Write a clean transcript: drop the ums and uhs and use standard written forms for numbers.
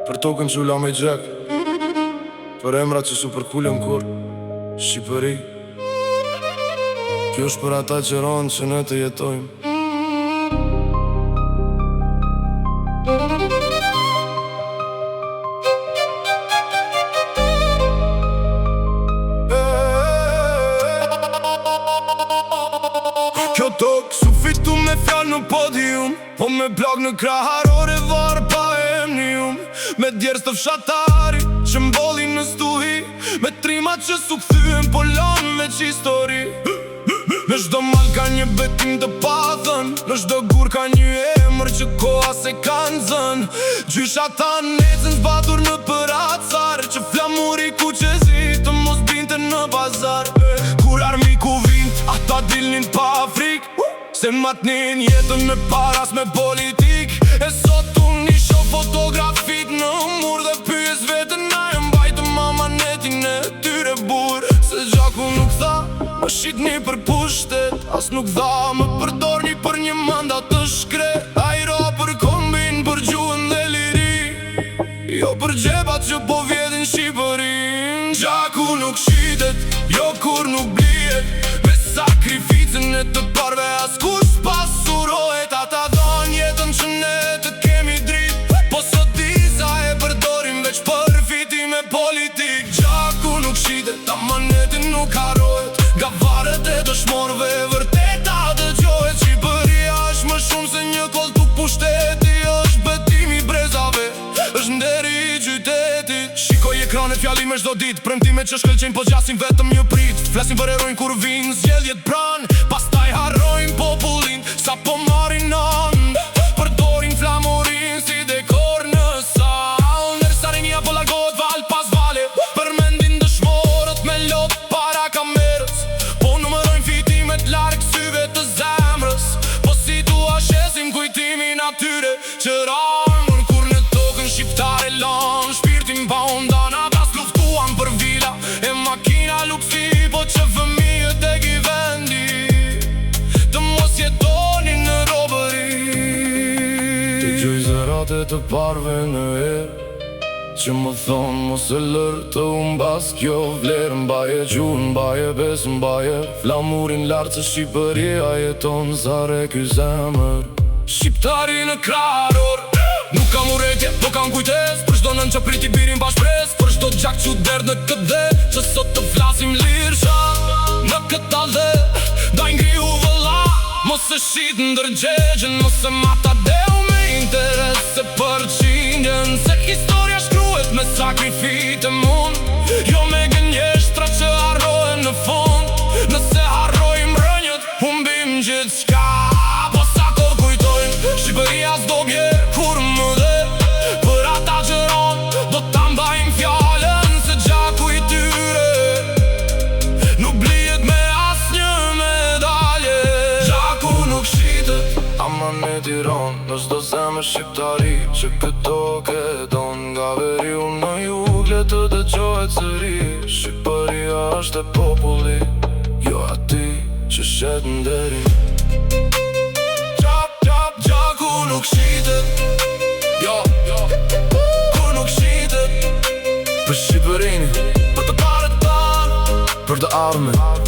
Për tokën që ula me gjek, për emrat që su përkullën kur Shqipëri. Kjo është për ata që ronë që ne të jetojmë. Kjo tokë su fitu me fjallë në podium, po me plak në kraharore varë pa emnium. Me djerës të fshatari që mboli në stuhi, me trima që su këthyën po lanë me që histori. Në shdo mal ka një betim të pathën, në shdo gur ka një emër që koha se kanë zën. Gjysha ta necën zbatur në përacar, që flamuri ku që zi të mos binte në bazar. Kur armiku vind, ata dilnin pa frik, se matnin jetën me paras me politik. E sot unë një show fotografik në mur dhe pyes vetën na e mbajtë mamanetin e tyre bur. Se gjaku nuk tha, më shqitni për pushtet, as nuk tha më përdorni për një mandat të shkret. A i ro për kombin, për gjuhën dhe liri, jo për gjepat që po vjedhin Shqipërin. Gjaku nuk shqitet, jo kur nuk blijet, me sakrificën e të parve as kush pasurohet. Ata don jetën që ne të kemi drit, po sot disa e përdorim veç për fitime politik. Gjaku nuk shqitet, amanetin nuk harohet, nga varet e dëshmorve vërteta dëgjohet. Shqipëria është më shumë se një koltuk pushteti, është betimi brezave, është nderi i qytetit. Shikoj ekranet fjallime shdo dit, premtime që shkëlqenjë po gjasin vetëm një prit. Flasin për erojnë kur vinë zgjedhjet pran, pastaj harrojnë popullin sa po marin an. Përdorin flamurin si dekor në sal, nërsa rinja po largohet val pas vale, përmendin dëshmorët me lot para kamerës. Po numërojnë fitimet larg syve të zemrës, po si tua shesim kujtimin atyre që ramën kur në tokën shqiptare lan. Shpirtin pa undan atas luftuan për vila e makina luksi, po që fëmijët e givendi të mos jetonin në robëri. Të gjoj zërate të parve në erë, që më thonë mos e lërë të umbas kjo vlerë. Mbaje gjurë, mbaje besë, mbaje flamurin lartë, se Shqipëria jeton zare ky zemër. Shqiptari në krahar, nuk kam uretje, po kam kujtes, për shdo nën që priti birin pa shpres, për shdo gjak që derë në këtë dhe, që sot të flasim lirsha në këtë dalë. Daj ngrihu vëlla, mos e shqit ndërgjegjën, mos e mata deu me interese për qindjen. Se historia shkruhet me sakrifite mund, jo me gënjeshtra që harrohen në fund. Nëse harrojmë rënjët, humbim gjithë shka, po sa ko kujtojnë Shqipëria s'do bje kur më dhe. Për ata që ronë, do ta mbajmë fjallën, se gjaku i tyre nuk blijet me as një medalje. Gjaku nuk shqitet, amaneti ronë, në çdo zemër shqiptari që këto ke don. Nga veriu në jug le të dëgjohet sëri, Shqipëria është e populli, jo ati që shet nderin. Gjaku nuk shqitet, jo, kur nuk shqitet, për Shqipërinë, për të parët tanë, për të ardhmen.